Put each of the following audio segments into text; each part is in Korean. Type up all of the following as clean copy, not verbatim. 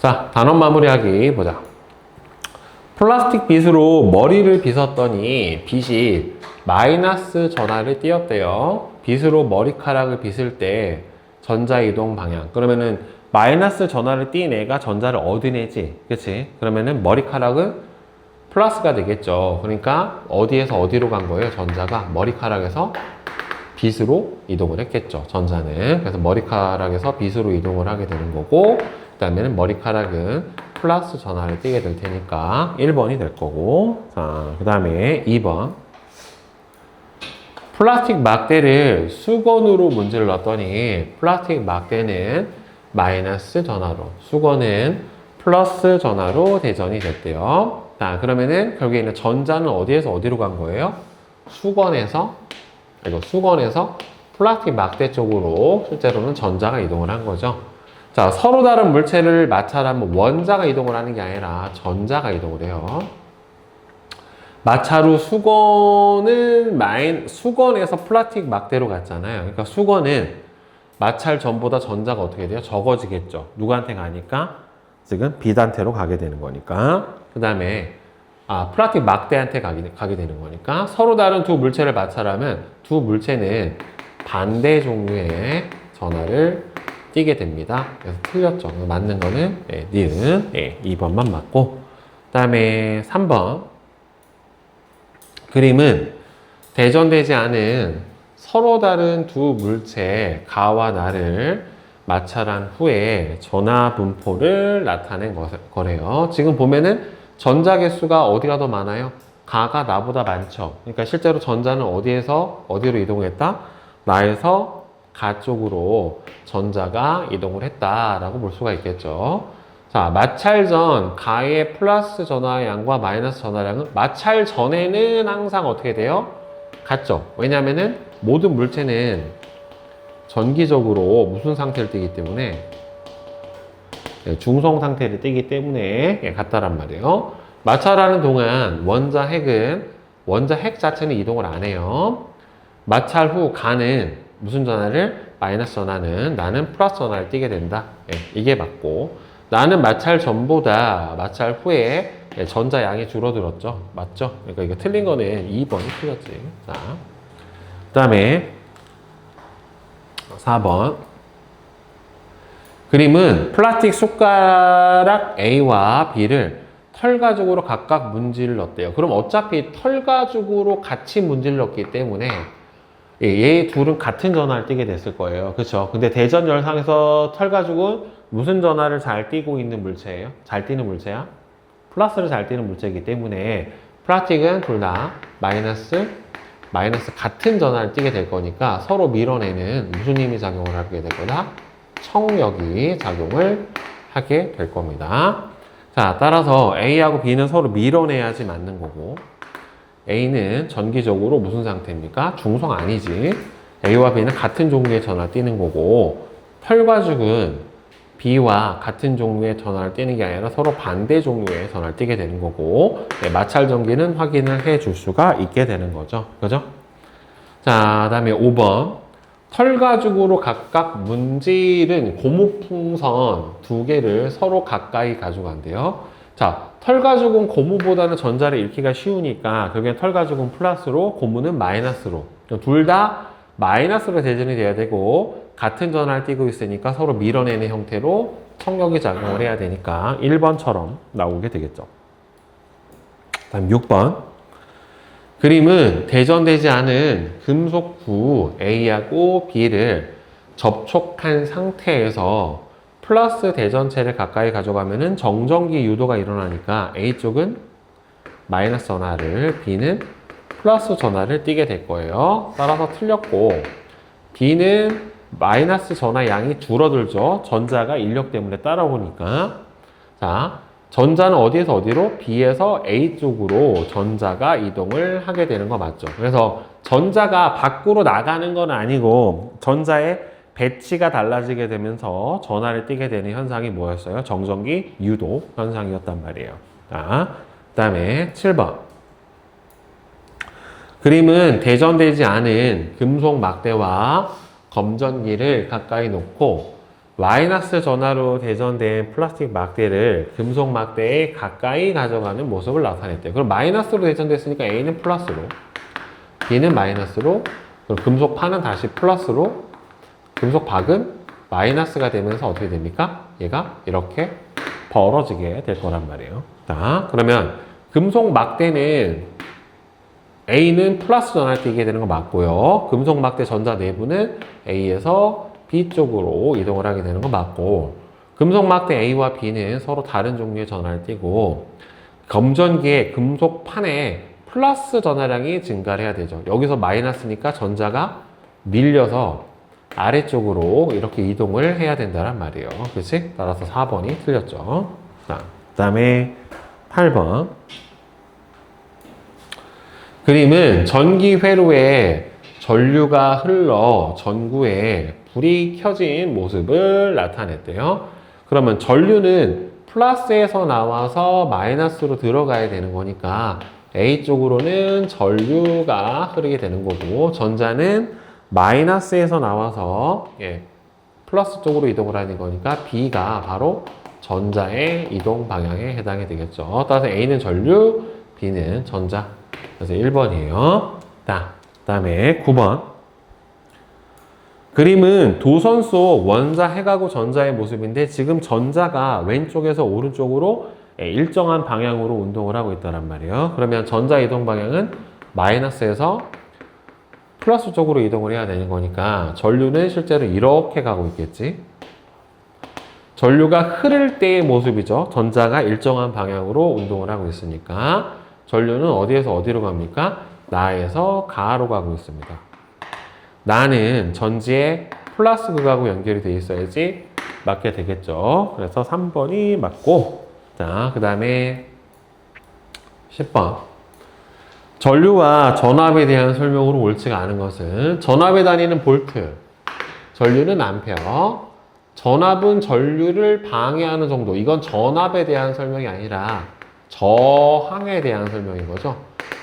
자, 단원 마무리하기 보자. 플라스틱 빗으로 머리를 빗었더니 빗이 마이너스 전하를 띄었대요. 빗으로 머리카락을 빗을 때 전자이동 방향. 그러면은 마이너스 전하를 띈 애가 전자를 얻은 애지. 그치? 그러면은 머리카락은 플러스가 되겠죠. 그러니까 어디에서 어디로 간 거예요? 전자가 머리카락에서 빗으로 이동을 했겠죠. 전자는. 그래서 머리카락에서 빗으로 이동을 하게 되는 거고, 그 다음에는 머리카락은 플러스 전하를 띄게 될 테니까 1번이 될 거고, 자, 그 다음에 2번. 플라스틱 막대를 수건으로 문제를 놨더니 플라스틱 막대는 마이너스 전하로, 수건은 플러스 전하로 대전이 됐대요. 자, 그러면은 결국에는 전자는 어디에서 어디로 간 거예요? 수건에서 플라스틱 막대 쪽으로 실제로는 전자가 이동을 한 거죠. 자, 서로 다른 물체를 마찰하면 원자가 이동을 하는 게 아니라 전자가 이동을 해요. 마찰 후 수건에서 플라스틱 막대로 갔잖아요. 그러니까 수건은 마찰 전보다 전자가 어떻게 돼요? 적어지겠죠. 누구한테 가니까? 지금 빗한테로 가게 되는 거니까. 그 다음에 플라스틱 막대한테 가게 되는 거니까 서로 다른 두 물체를 마찰하면 두 물체는 반대 종류의 전하를 띄게 됩니다. 그래서 틀렸죠. 맞는 거는 니은 2번만 맞고, 그 다음에 3번. 그림은 대전되지 않은 서로 다른 두 물체 가와 나를 마찰한 후에 전하 분포를 나타낸 거래요. 지금 보면은 전자 개수가 어디가 더 많아요? 가가 나보다 많죠. 그러니까 실제로 전자는 어디에서 어디로 이동했다? 나에서 가 쪽으로 전자가 이동을 했다라고 볼 수가 있겠죠. 자, 마찰 전 가의 플러스 전하량과 마이너스 전하량은 마찰 전에는 항상 어떻게 돼요? 같죠. 왜냐하면은 모든 물체는 전기적으로 무슨 상태를 띠기 때문에 중성 상태를 띠기 때문에 같다란 말이에요. 마찰하는 동안 원자 핵 자체는 이동을 안 해요. 마찰 후 가는 무슨 전하를? 마이너스 전하는 나는 플러스 전하를 띠게 된다. 이게 맞고, 나는 마찰 전보다 마찰 후에 전자 양이 줄어들었죠. 맞죠? 그러니까 이거 틀린 거는 2번이 틀렸지. 자, 그 다음에 4번. 그림은 플라스틱 숟가락 A와 B를 털가죽으로 각각 문지를 넣었대요. 그럼 어차피 털가죽으로 같이 문지를 넣었기 때문에 얘 둘은 같은 전하를 띠게 됐을 거예요. 그렇죠? 근데 대전 열상에서 털가죽은 무슨 전하를 잘 띠고 있는 물체예요? 잘 띠는 물체야? 플러스를 잘 띠는 물체이기 때문에 플라스틱은 둘 다 마이너스 같은 전하를 띠게 될 거니까 서로 밀어내는 무슨 힘이 작용을 하게 될 거다? 청력이 작용을 하게 될 겁니다. 자, 따라서 A하고 B는 서로 밀어내야지 맞는 거고, A는 전기적으로 무슨 상태입니까? 중성 아니지. A와 B는 같은 종류의 전하를 띠는 거고, 털가죽은 B와 같은 종류의 전하를 띠는 게 아니라 서로 반대 종류의 전하를 띠게 되는 거고, 마찰 전기는 확인을 해 줄 수가 있게 되는 거죠. 그죠? 자, 다음에 5번. 털가죽으로 각각 문지른 고무풍선 두 개를 서로 가까이 가져간대요. 자, 털가죽은 고무보다는 전자를 잃기가 쉬우니까 결국엔 털가죽은 플러스로, 고무는 마이너스로. 둘 다 마이너스로 대전이 돼야 되고 같은 전하를 띠고 있으니까 서로 밀어내는 형태로 청력이 작용을 해야 되니까 1번처럼 나오게 되겠죠. 다음 6번. 그림은 대전되지 않은 금속구 A하고 B를 접촉한 상태에서 플러스 대전체를 가까이 가져가면은 정전기 유도가 일어나니까 A쪽은 마이너스 전하를, B는 플러스 전하를 띠게 될 거예요. 따라서 틀렸고, B는 마이너스 전하 양이 줄어들죠. 전자가 인력 때문에 따라오니까. 자, 전자는 어디에서 어디로? B에서 A 쪽으로 전자가 이동을 하게 되는 거 맞죠? 그래서 전자가 밖으로 나가는 건 아니고 전자의 배치가 달라지게 되면서 전하를 띠게 되는 현상이 뭐였어요? 정전기 유도 현상이었단 말이에요. 자, 그 다음에 7번. 그림은 대전되지 않은 금속 막대와 검전기를 가까이 놓고 마이너스 전하로 대전된 플라스틱 막대를 금속 막대에 가까이 가져가는 모습을 나타냈대요. 그럼 마이너스로 대전됐으니까 A는 플러스로, B는 마이너스로, 그럼 금속 판은 다시 플러스로, 금속 박은 마이너스가 되면서 어떻게 됩니까? 얘가 이렇게 벌어지게 될 거란 말이에요. 자, 그러면 금속 막대는 A는 플러스 전하를 띠게 되는 거 맞고요. 금속 막대 전자 내부는 A에서 B 쪽으로 이동을 하게 되는 거 맞고, 금속 막대 A와 B는 서로 다른 종류의 전하를 띠고, 검전기의 금속 판에 플러스 전하량이 증가를 해야 되죠. 여기서 마이너스니까 전자가 밀려서 아래쪽으로 이렇게 이동을 해야 된다는 말이에요. 그렇지? 따라서 4번이 틀렸죠. 자, 그 다음에 8번. 그림은 전기 회로에 전류가 흘러 전구에 불이 켜진 모습을 나타냈대요. 그러면 전류는 플러스에서 나와서 마이너스로 들어가야 되는 거니까 A 쪽으로는 전류가 흐르게 되는 거고, 전자는 마이너스에서 나와서 플러스 쪽으로 이동을 하는 거니까 B가 바로 전자의 이동 방향에 해당이 되겠죠. 따라서 A는 전류, B는 전자. 그래서 1번이에요. 그 다음에 9번. 그림은 도선 속 원자, 핵하고 전자의 모습인데, 지금 전자가 왼쪽에서 오른쪽으로 일정한 방향으로 운동을 하고 있다는 말이에요. 그러면 전자 이동 방향은 마이너스에서 플러스 쪽으로 이동을 해야 되는 거니까 전류는 실제로 이렇게 가고 있겠지. 전류가 흐를 때의 모습이죠. 전자가 일정한 방향으로 운동을 하고 있으니까 전류는 어디에서 어디로 갑니까? 나에서 가로 가고 있습니다. 나는 전지의 플러스 극하고 연결이 되어 있어야지 맞게 되겠죠. 그래서 3번이 맞고, 자, 그 다음에 10번. 전류와 전압에 대한 설명으로 옳지가 않은 것은, 전압의 단위는 볼트, 전류는 암페어, 전압은 전류를 방해하는 정도. 이건 전압에 대한 설명이 아니라 저항에 대한 설명인 거죠.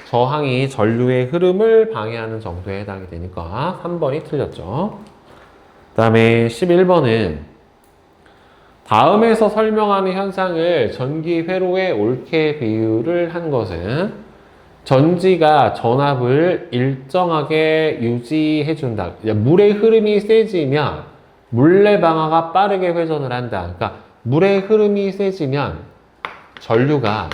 저항이 전류의 흐름을 방해하는 정도에 해당이 되니까 3번이 틀렸죠. 그 다음에 11번은 다음에서 설명하는 현상을 전기 회로에 옳게 비유를 한 것은, 전지가 전압을 일정하게 유지해준다. 물의 흐름이 세지면 물레 방아가 빠르게 회전을 한다. 그러니까 물의 흐름이 세지면, 전류가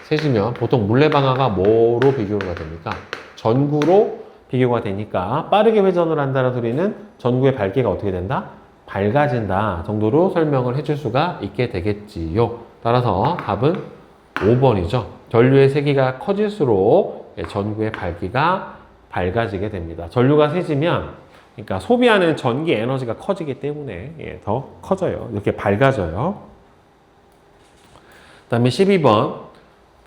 세지면 보통 물레 방아가 뭐로 비교가 됩니까? 전구로 비교가 되니까 빠르게 회전을 한다는 소리는 전구의 밝기가 어떻게 된다? 밝아진다 정도로 설명을 해줄 수가 있게 되겠지요. 따라서 답은 5번이죠. 전류의 세기가 커질수록 전구의 밝기가 밝아지게 됩니다. 전류가 세지면, 그러니까 소비하는 전기 에너지가 커지기 때문에 더 커져요. 이렇게 밝아져요. 그 다음에 12번.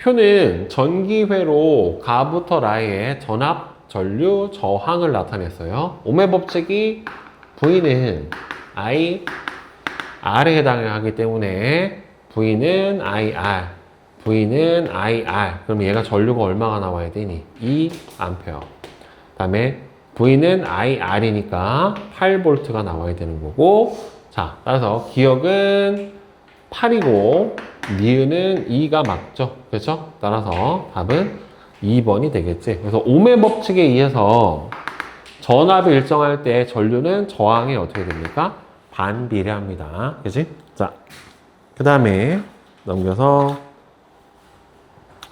표는 전기회로 가부터 라의 전압, 전류, 저항을 나타냈어요. ohm의 법칙이 V는 I, R에 해당하기 때문에 V는 IR, V는 IR. 그럼 얘가 전류가 얼마가 나와야 되니? 2A. 그 다음에 V는 IR이니까 8V가 나와야 되는 거고, 자, 따라서 기억은 8이고 니은은 2가 맞죠? 그렇죠? 따라서 답은 2번이 되겠지. 그래서 ohm의 법칙에 의해서 전압이 일정할 때 전류는 저항이 어떻게 됩니까? 반비례합니다. 그치? 자, 그 다음에 넘겨서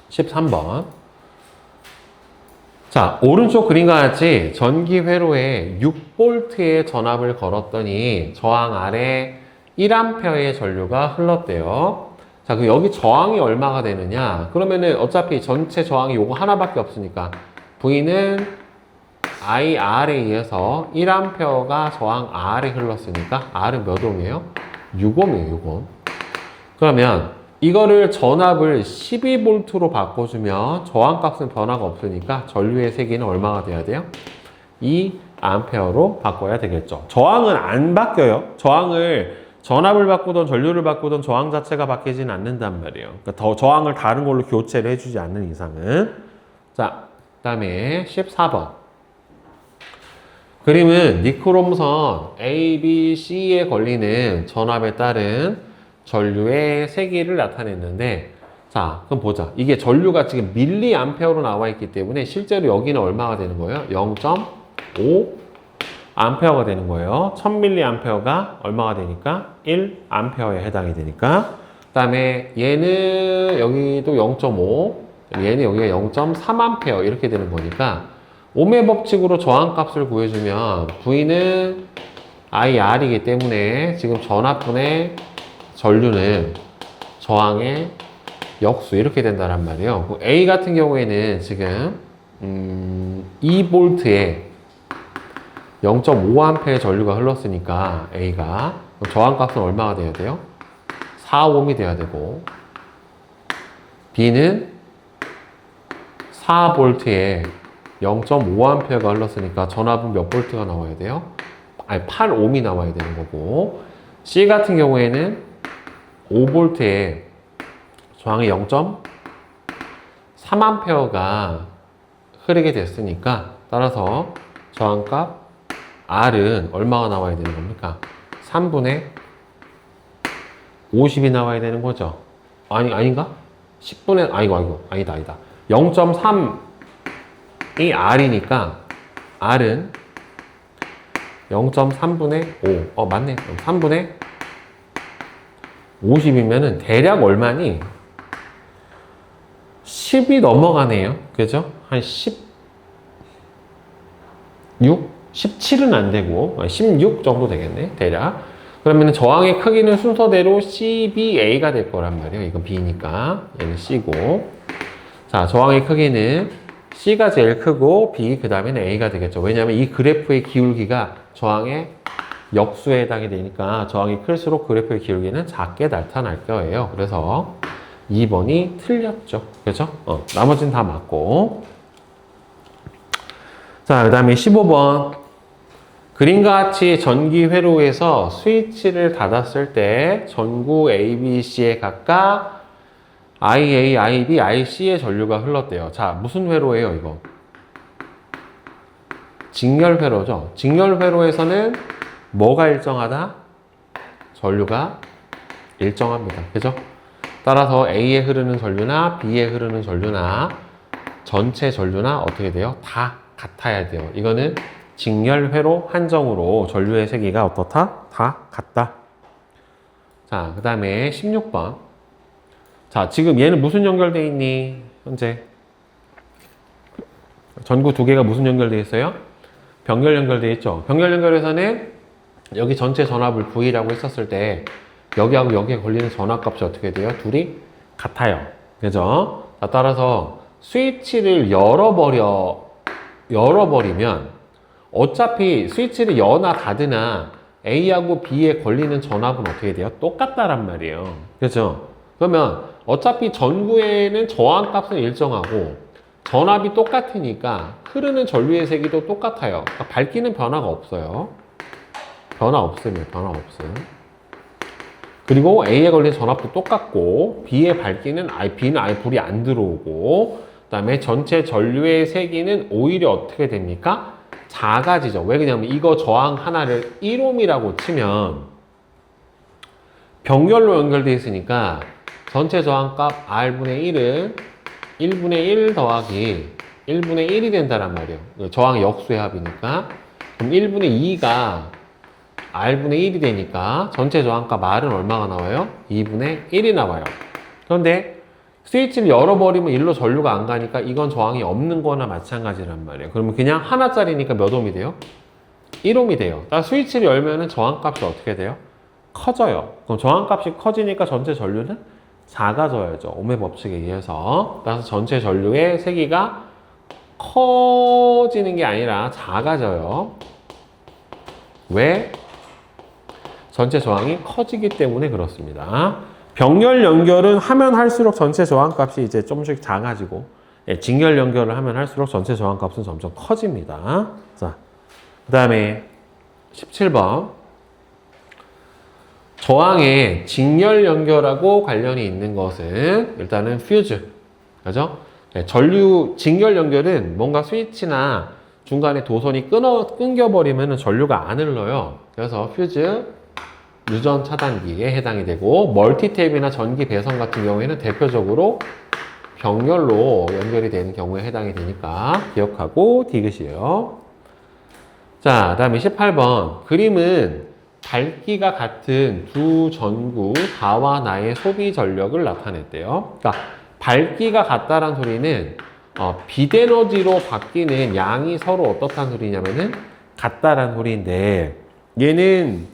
13번. 자, 오른쪽 그림과 같이 전기 회로에 6V의 전압을 걸었더니 저항 아래 1A의 전류가 흘렀대요. 자, 그 여기 저항이 얼마가 되느냐? 그러면은 어차피 전체 저항이 요거 하나밖에 없으니까 V는 IR에 의해서 1A가 저항 R에 흘렀으니까 R은 몇 ohm이에요? 6ohm이에요, 6ohm. 그러면 이거를 전압을 12V로 바꿔주면 저항값은 변화가 없으니까 전류의 세기는 얼마가 돼야 돼요? 2A로 바꿔야 되겠죠. 저항은 안 바뀌어요. 전압을 바꾸든 전류를 바꾸든 저항 자체가 바뀌지는 않는단 말이에요. 그러니까 더 저항을 다른 걸로 교체를 해주지 않는 이상은. 자, 그 다음에 14번. 그림은 니크롬선 A, B, C에 걸리는 전압에 따른 전류의 세기를 나타냈는데, 자, 그럼 보자. 이게 전류가 지금 밀리암페어로 나와 있기 때문에 실제로 여기는 얼마가 되는 거예요? 0.5 암페어가 되는 거예요. 1000밀리암페어가 얼마가 되니까? 1암페어에 해당이 되니까. 그 다음에 얘는 여기도 0.5, 얘는 여기가 0.3암페어 이렇게 되는 거니까 옴의 법칙으로 저항값을 구해주면 V는 IR이기 때문에 지금 전압분의 전류는 저항의 역수 이렇게 된다란 말이에요. A 같은 경우에는 지금 2V에 0.5A의 전류가 흘렀으니까 A가 저항값은 얼마가 돼야 돼요? 4ohm이 돼야 되고 B는 4V에 0.5A가 흘렀으니까 전압은 몇 볼트가 나와야 돼요? 아니 8ohm이 나와야 되는 거고 C 같은 경우에는 5V에 저항이 0.3A가 흐르게 됐으니까 따라서 저항값 R은 얼마가 나와야 되는 겁니까? 3분의 50이 나와야 되는 거죠. 아닌가? 10분의, 아니다. 0.3이 R이니까 R은 0.3분의 5. 맞네. 3분의 50이면은 대략 얼마니? 10이 넘어가네요. 그죠? 한 16? 17은 안 되고 16 정도 되겠네. 대략. 그러면 저항의 크기는 순서대로 C, B, A가 될 거란 말이에요. 이건 B니까 얘는 C고. 자, 저항의 크기는 C가 제일 크고 B 그 다음에는 A가 되겠죠. 왜냐하면 이 그래프의 기울기가 저항의 역수에 해당이 되니까 저항이 클수록 그래프의 기울기는 작게 나타날 거예요. 그래서 2번이 틀렸죠. 그죠? 나머지는 다 맞고. 자, 그 다음에 15번. 그림과 같이 전기 회로에서 스위치를 닫았을 때 전구 ABC에 각각 IA, IB, IC의 전류가 흘렀대요. 자, 무슨 회로예요, 이거? 직렬 회로죠. 직렬 회로에서는 뭐가 일정하다? 전류가 일정합니다. 그죠? 따라서 A에 흐르는 전류나 B에 흐르는 전류나 전체 전류나 어떻게 돼요? 다 같아야 돼요. 이거는 직렬 회로 한정으로 전류의 세기가 어떻다? 다 같다. 자, 그 다음에 16번. 자, 지금 얘는 무슨 연결되어 있니? 현재. 전구 두 개가 무슨 연결되어 있어요? 병렬 연결되어 있죠. 병렬 연결에서는 여기 전체 전압을 V라고 했었을 때 여기하고 여기에 걸리는 전압값이 어떻게 돼요? 둘이 같아요. 그죠? 자, 따라서 스위치를 열어버리면 어차피 스위치를 여나 닫으나 A하고 B에 걸리는 전압은 어떻게 돼요? 똑같다란 말이에요. 그죠? 그러면 어차피 전구에는 저항값은 일정하고 전압이 똑같으니까 흐르는 전류의 세기도 똑같아요. 그러니까 밝기는 변화가 없어요. 변화 없어요. 그리고 A에 걸린 전압도 똑같고 B의 밝기는 B는 아예 불이 안 들어오고 그 다음에 전체 전류의 세기는 오히려 어떻게 됩니까? 작아지죠. 왜 그러냐면 이거 저항 하나를 1ohm이라고 치면 병렬로 연결되어 있으니까 전체 저항값 R분의 1은 1분의 1 더하기 1분의 1이 된다란 말이에요. 저항 역수의 합이니까. 그럼 1분의 2가 R분의 1이 되니까 전체 저항값 R은 얼마가 나와요? 2분의 1이 나와요. 그런데 스위치를 열어버리면 일로 전류가 안 가니까 이건 저항이 없는 거나 마찬가지란 말이에요. 그러면 그냥 하나짜리니까 몇 ohm이 돼요? 1ohm이 돼요. 따라 스위치를 열면은 저항값이 어떻게 돼요? 커져요. 그럼 저항값이 커지니까 전체 전류는 작아져야죠. 옴의 법칙에 의해서. 따라서 전체 전류의 세기가 커지는 게 아니라 작아져요. 왜? 전체 저항이 커지기 때문에 그렇습니다. 병렬 연결은 하면 할수록 전체 저항값이 이제 조금씩 작아지고, 직렬 연결을 하면 할수록 전체 저항값은 점점 커집니다. 자, 그 다음에 17번. 저항에 직렬 연결하고 관련이 있는 것은 일단은 퓨즈. 그죠? 전류 직렬 연결은 뭔가 스위치나 중간에 도선이 끊겨버리면 전류가 안 흘러요. 그래서 퓨즈 유전 차단기에 해당이 되고, 멀티탭이나 전기 배선 같은 경우에는 대표적으로 병렬로 연결이 되는 경우에 해당이 되니까 기억하고 디귿이에요. 자, 다음에 18번. 그림은 밝기가 같은 두 전구 다와 나의 소비 전력을 나타냈대요. 그러니까 밝기가 같다란 소리는 빛에너지로 바뀌는 양이 서로 어떻다는 소리냐면은 같다란 소리인데, 얘는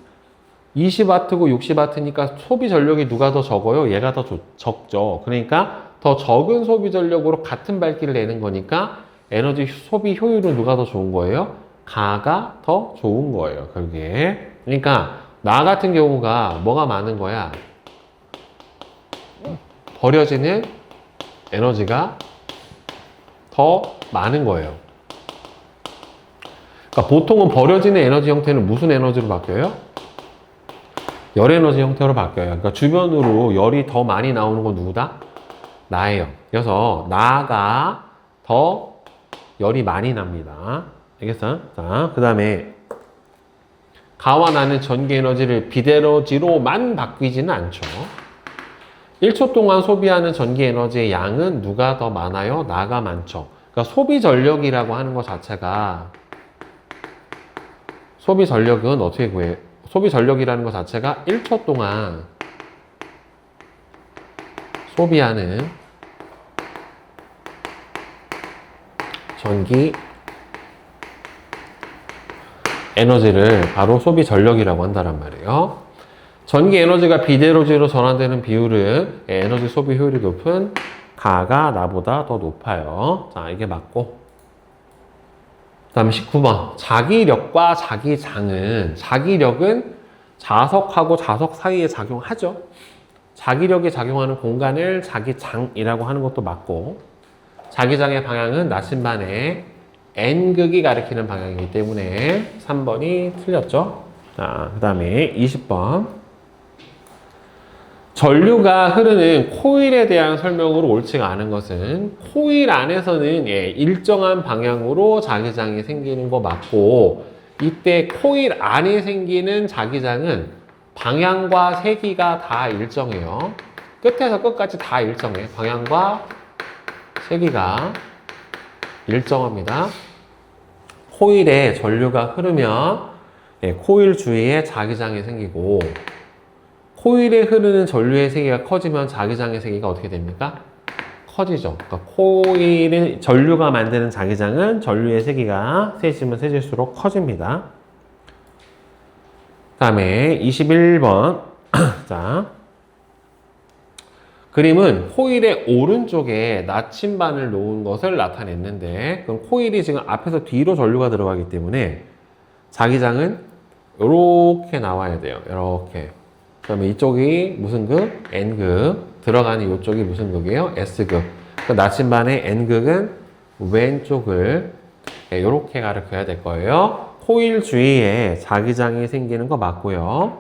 20W고 60W니까 소비 전력이 누가 더 적어요? 얘가 더 적죠. 그러니까 더 적은 소비 전력으로 같은 밝기를 내는 거니까 에너지 소비 효율은 누가 더 좋은 거예요? 가가 더 좋은 거예요, 결국에. 그러니까 나 같은 경우가 뭐가 많은 거야? 버려지는 에너지가 더 많은 거예요. 그러니까 보통은 버려지는 에너지 형태는 무슨 에너지로 바뀌어요? 열 에너지 형태로 바뀌어요. 그러니까 주변으로 열이 더 많이 나오는 건 누구다? 나예요. 그래서 나가 더 열이 많이 납니다. 알겠어? 자, 그 다음에 가와 나는 전기 에너지를 빛 에너지로만 바뀌지는 않죠. 1초 동안 소비하는 전기 에너지의 양은 누가 더 많아요? 나가 많죠. 그러니까 소비 전력이라고 하는 것 자체가, 소비 전력은 어떻게 구해? 소비 전력이라는 것 자체가 1초 동안 소비하는 전기 에너지를 바로 소비 전력이라고 한다는 말이에요. 전기 에너지가 빛 에너지로 전환되는 비율은 에너지 소비 효율이 높은 가가 나보다 더 높아요. 자, 이게 맞고. 그 다음에 19번. 자기력과 자기장은, 자기력은 자석하고 자석 사이에 작용하죠. 자기력이 작용하는 공간을 자기장이라고 하는 것도 맞고, 자기장의 방향은 나침반의 N극이 가리키는 방향이기 때문에 3번이 틀렸죠. 자, 그 다음에 20번. 전류가 흐르는 코일에 대한 설명으로 옳지가 않은 것은, 코일 안에서는 일정한 방향으로 자기장이 생기는 거 맞고, 이때 코일 안에 생기는 자기장은 방향과 세기가 다 일정해요. 끝에서 끝까지 다 일정해. 방향과 세기가 일정합니다. 코일에 전류가 흐르면 코일 주위에 자기장이 생기고, 코일에 흐르는 전류의 세기가 커지면 자기장의 세기가 어떻게 됩니까? 커지죠. 그러니까 코일의 전류가 만드는 자기장은 전류의 세기가 세지면 세질수록 커집니다. 그 다음에 21번. 자, 그림은 코일의 오른쪽에 나침반을 놓은 것을 나타냈는데, 그럼 코일이 지금 앞에서 뒤로 전류가 들어가기 때문에 자기장은 이렇게 나와야 돼요. 이렇게. 그 다음에 이쪽이 무슨 극? N극. 들어가는 이쪽이 무슨 극이에요? S극. 그 나침반의 N극은 왼쪽을 이렇게 가르쳐야 될 거예요. 코일 주위에 자기장이 생기는 거 맞고요.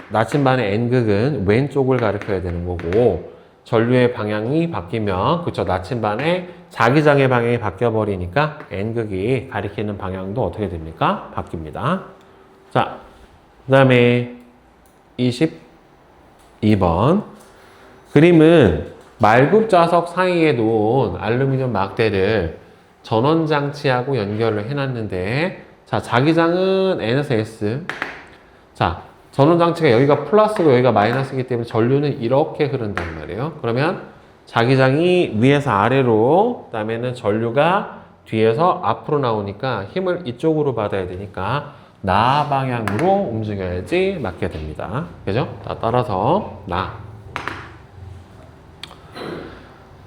나침반의 N극은 왼쪽을 가리켜야 되는 거고, 전류의 방향이 바뀌면, 그쵸, 나침반의 자기장의 방향이 바뀌어버리니까 N극이 가리키는 방향도 어떻게 됩니까? 바뀝니다. 자, 그 다음에 22번. 그림은 말굽자석 사이에 놓은 알루미늄 막대를 전원장치하고 연결을 해놨는데, 자, 자기장은 N에서 S. 자, 전원장치가 여기가 플러스고 여기가 마이너스이기 때문에 전류는 이렇게 흐른단 말이에요. 그러면 자기장이 위에서 아래로, 그 다음에는 전류가 뒤에서 앞으로 나오니까 힘을 이쪽으로 받아야 되니까 나 방향으로 움직여야지 맞게 됩니다. 그죠? 따라서 나.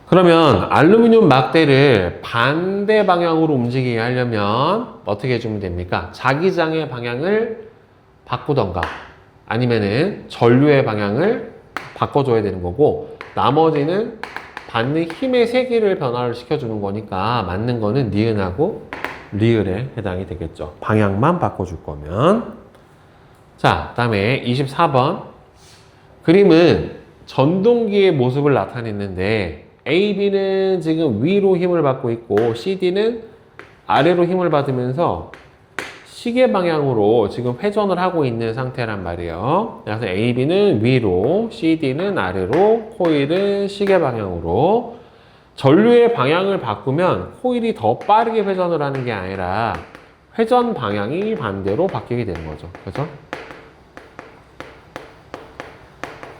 그러면 알루미늄 막대를 반대 방향으로 움직이게 하려면 어떻게 해주면 됩니까? 자기장의 방향을 바꾸던가, 아니면은 전류의 방향을 바꿔줘야 되는 거고, 나머지는 받는 힘의 세기를 변화를 시켜주는 거니까 맞는 거는 니은하고 리을에 해당이 되겠죠. 방향만 바꿔줄 거면. 자, 그 다음에 24번. 그림은 전동기의 모습을 나타냈는데, AB는 지금 위로 힘을 받고 있고, CD는 아래로 힘을 받으면서 시계 방향으로 지금 회전을 하고 있는 상태란 말이에요. 그래서 AB는 위로, CD는 아래로, 코일은 시계 방향으로. 전류의 방향을 바꾸면 코일이 더 빠르게 회전을 하는 게 아니라 회전 방향이 반대로 바뀌게 되는 거죠. 그죠?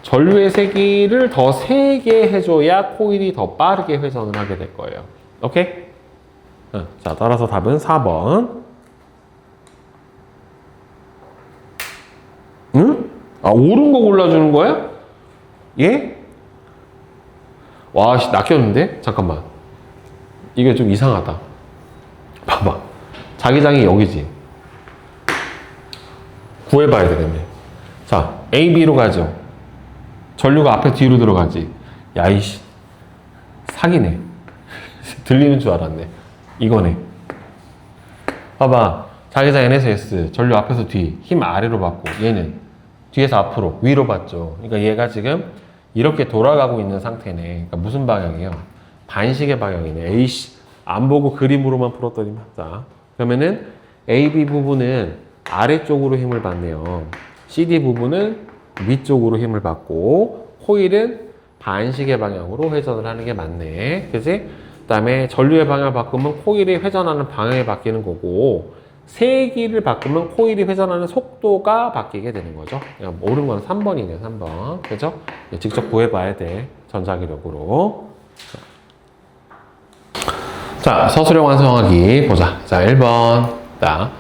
전류의 세기를 더 세게 해줘야 코일이 더 빠르게 회전을 하게 될 거예요. 오케이? 자, 따라서 답은 4번. 응? 아, 옳은 거 골라주는 거야? 예? 와, 낚였는데? 잠깐만. 이게 좀 이상하다. 봐봐. 자기장이 여기지. 구해봐야 되겠네. 자, A, B로 가죠. 전류가 앞에 뒤로 들어가지. 야, 이씨. 사기네. 들리는 줄 알았네. 이거네. 봐봐. 자기장 N에서 S. 전류 앞에서 뒤. 힘 아래로 받고. 얘는 뒤에서 앞으로. 위로 받죠. 그러니까 얘가 지금 이렇게 돌아가고 있는 상태네. 그러니까 무슨 방향이에요? 반시계 방향이네. 에이씨. 안 보고 그림으로만 풀었더니. 자. 그러면은 AB 부분은 아래쪽으로 힘을 받네요. CD 부분은 위쪽으로 힘을 받고 코일은 반시계 방향으로 회전을 하는 게 맞네. 그치? 그 다음에 전류의 방향을 바꾸면 코일이 회전하는 방향이 바뀌는 거고 세기를 바꾸면 코일이 회전하는 속도가 바뀌게 되는 거죠. 옳은 건 3번이네요. 3번. 그죠? 직접 구해봐야 돼. 전자기력으로. 자, 서술형 완성하기 보자. 자, 1번. 자,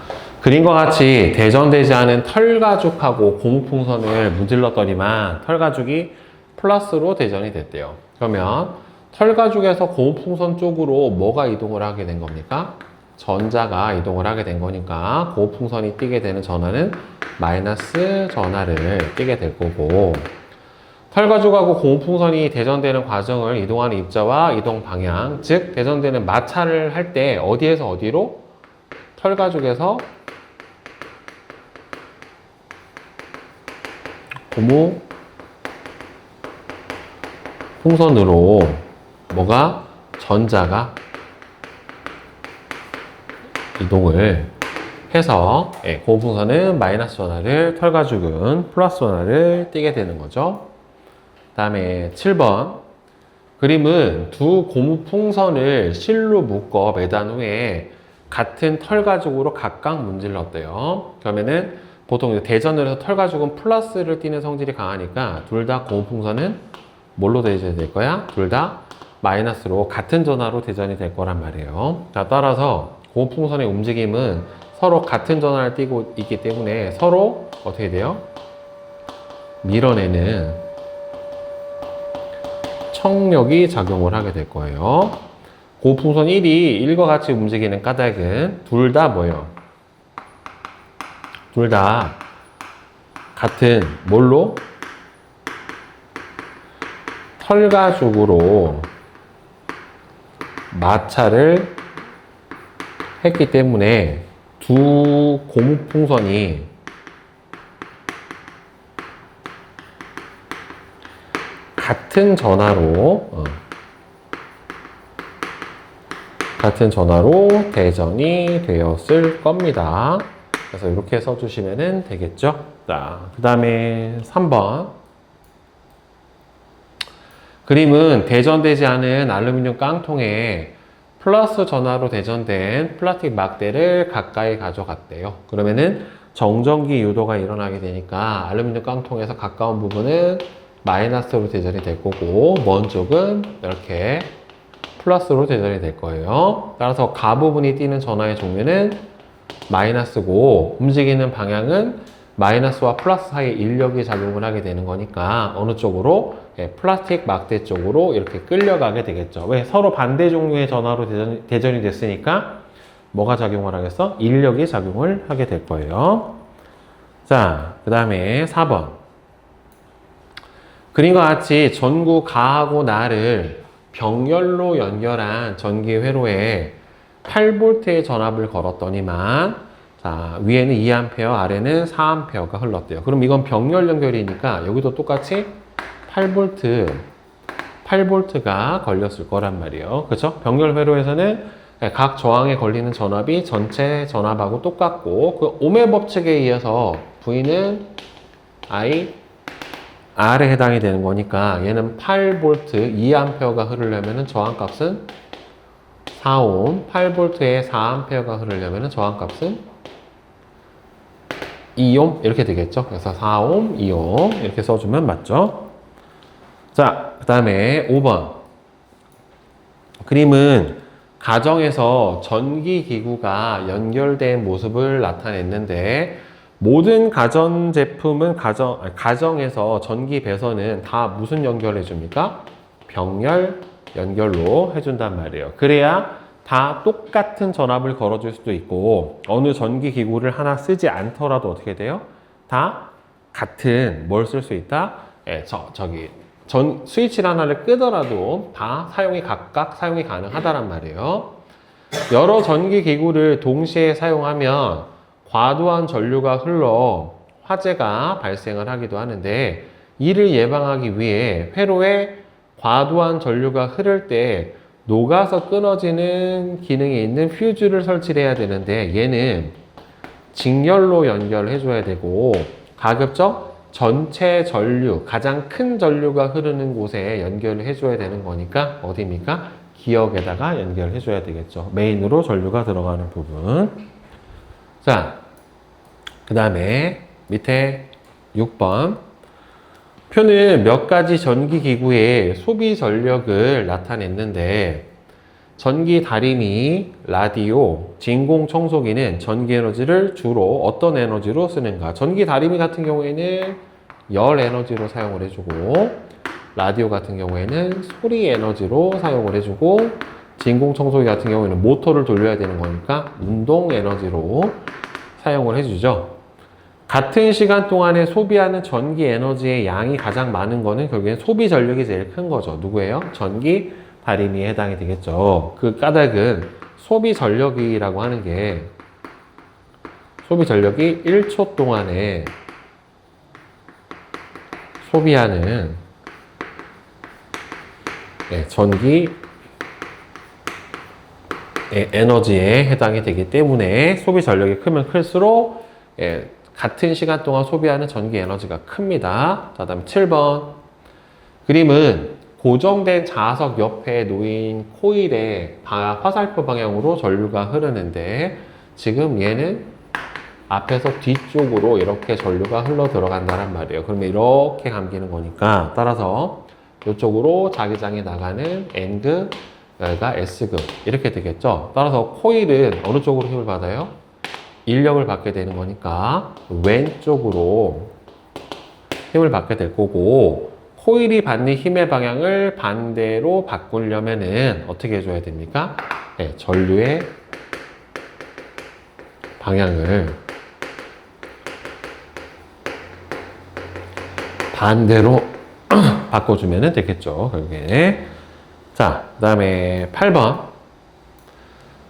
그림과 같이 대전되지 않은 털가죽하고 고무풍선을 문질렀더니만 털가죽이 플러스로 대전이 됐대요. 그러면 털가죽에서 고무풍선 쪽으로 뭐가 이동을 하게 된 겁니까? 전자가 이동을 하게 된 거니까 고무풍선이 띄게 되는 전하는 마이너스 전하를 띄게 될 거고 털가죽하고 고무풍선이 대전되는 과정을 이동하는 입자와 이동 방향, 즉 대전되는 마찰을 할 때 어디에서 어디로? 털가죽에서 고무 풍선으로 뭐가? 전자가 이동을 해서 고무풍선은 마이너스 전하를, 털가죽은 플러스 전하를 띄게 되는 거죠. 그 다음에 7번 그림은 두 고무풍선을 실로 묶어 매단 후에 같은 털가죽으로 각각 문질렀대요. 그러면은 보통 대전을 해서 털가죽은 플러스를 띄는 성질이 강하니까 둘 다 고무풍선은 뭘로 대전이 될 거야? 둘 다 마이너스로 같은 전하로 대전이 될 거란 말이에요. 자, 따라서 고무풍선의 움직임은 서로 같은 전하를 띄고 있기 때문에 서로 어떻게 돼요? 밀어내는 청력이 작용을 하게 될 거예요. 고무풍선 1이 1과 같이 움직이는 까닭은 둘 다 뭐예요? 둘 다 같은 뭘로? 털가죽으로 마찰을 했기 때문에 두 고무풍선이 같은 전하로 대전이 되었을 겁니다. 그래서 이렇게 써주시면 되겠죠. 자, 그 다음에 3번. 그림은 대전되지 않은 알루미늄 깡통에 플러스 전하로 대전된 플라스틱 막대를 가까이 가져갔대요. 그러면은 정전기 유도가 일어나게 되니까 알루미늄 깡통에서 가까운 부분은 마이너스로 대전이 될 거고 먼 쪽은 이렇게 플러스로 대전이 될 거예요. 따라서 가 부분이 띄는 전하의 종류는 마이너스고 움직이는 방향은 마이너스와 플러스 사이에 인력이 작용을 하게 되는 거니까 어느 쪽으로? 플라스틱 막대 쪽으로 이렇게 끌려가게 되겠죠. 왜? 서로 반대 종류의 전하로 대전이 됐으니까 뭐가 작용을 하겠어? 인력이 작용을 하게 될 거예요. 자, 그 다음에 4번. 그림과 같이 전구 가하고 나를 병렬로 연결한 전기 회로에 8V의 전압을 걸었더니만 자, 위에는 2A, 아래는 4A가 흘렀대요. 그럼 이건 병렬 연결이니까 여기도 똑같이 8V가 걸렸을 거란 말이에요. 그렇죠? 병렬 회로에서는 각 저항에 걸리는 전압이 전체 전압하고 똑같고 그 ohm의 법칙에 의해서 V는 I R에 해당이 되는 거니까 얘는 8V 2A가 흐르려면 저항값은 4옴, 8V에 4A가 흐르려면 저항값은 2옴 이렇게 되겠죠. 그래서 4옴, 2옴 이렇게 써주면 맞죠. 자, 그 다음에 5번 그림은 가정에서 전기기구가 연결된 모습을 나타냈는데 모든 가전제품은 가정에서 전기 배선은 다 무슨 연결해 줍니까? 병렬 연결로 해준단 말이에요. 그래야 다 똑같은 전압을 걸어줄 수도 있고 어느 전기기구를 하나 쓰지 않더라도 어떻게 돼요? 다 같은 뭘 쓸 수 있다? 예, 스위치를 하나를 끄더라도 다 각각 사용이 가능하다란 말이에요. 여러 전기기구를 동시에 사용하면 과도한 전류가 흘러 화재가 발생을 하기도 하는데 이를 예방하기 위해 회로에 과도한 전류가 흐를 때 녹아서 끊어지는 기능이 있는 퓨즈를 설치를 해야 되는데 얘는 직렬로 연결해 줘야 되고 가급적 전체 전류, 가장 큰 전류가 흐르는 곳에 연결을 해줘야 되는 거니까 어디입니까? 기역에다가 연결해 줘야 되겠죠. 메인으로 전류가 들어가는 부분. 자, 그 다음에 밑에 6번 표는 몇 가지 전기기구의 소비 전력을 나타냈는데 전기 다리미, 라디오, 진공청소기는 전기 에너지를 주로 어떤 에너지로 쓰는가? 전기 다리미 같은 경우에는 열 에너지로 사용을 해주고 라디오 같은 경우에는 소리 에너지로 사용을 해주고 진공청소기 같은 경우에는 모터를 돌려야 되는 거니까 운동 에너지로 사용을 해주죠. 같은 시간 동안에 소비하는 전기 에너지의 양이 가장 많은 거는 결국엔 소비 전력이 제일 큰 거죠. 누구예요? 전기 다리미에 해당이 되겠죠. 그 까닭은 소비 전력이라고 하는 게 소비 전력이 1초 동안에 소비하는 전기 에너지에 해당이 되기 때문에 소비 전력이 크면 클수록 같은 시간 동안 소비하는 전기 에너지가 큽니다. 자, 다음 7번 그림은 고정된 자석 옆에 놓인 코일의 화살표 방향으로 전류가 흐르는데 지금 얘는 앞에서 뒤쪽으로 이렇게 전류가 흘러 들어간다는 말이에요. 그러면 이렇게 감기는 거니까 따라서 이쪽으로 자기장이 나가는 N급, 여기가 S급 이렇게 되겠죠. 따라서 코일은 어느 쪽으로 힘을 받아요? 인력을 받게 되는 거니까 왼쪽으로 힘을 받게 될 거고 코일이 받는 힘의 방향을 반대로 바꾸려면은 어떻게 해줘야 됩니까? 전류의 방향을 반대로 바꿔주면 되겠죠. 결국에. 자, 그 다음에 8번.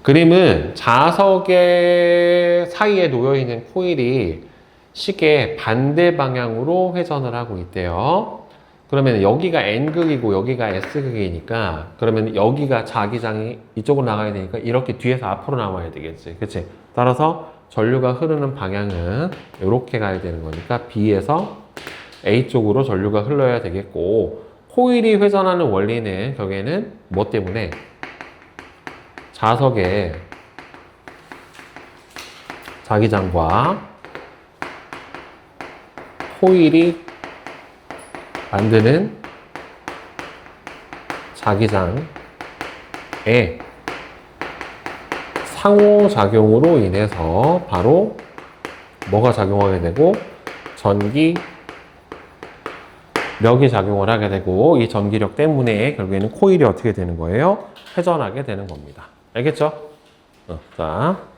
그림은 자석의 사이에 놓여있는 코일이 시계 반대 방향으로 회전을 하고 있대요. 그러면 여기가 N극이고 여기가 S극이니까 그러면 여기가 자기장이 이쪽으로 나가야 되니까 이렇게 뒤에서 앞으로 나와야 되겠지. 그치? 따라서 전류가 흐르는 방향은 이렇게 가야 되는 거니까 B에서 A 쪽으로 전류가 흘러야 되겠고 코일이 회전하는 원리는 결국에는 뭐 때문에? 자석의 자기장과 코일이 만드는 자기장의 상호작용으로 인해서 바로 뭐가 작용하게 되고 전기력이 작용을 하게 되고 이 전기력 때문에 결국에는 코일이 어떻게 되는 거예요? 회전하게 되는 겁니다. 알겠죠? 자.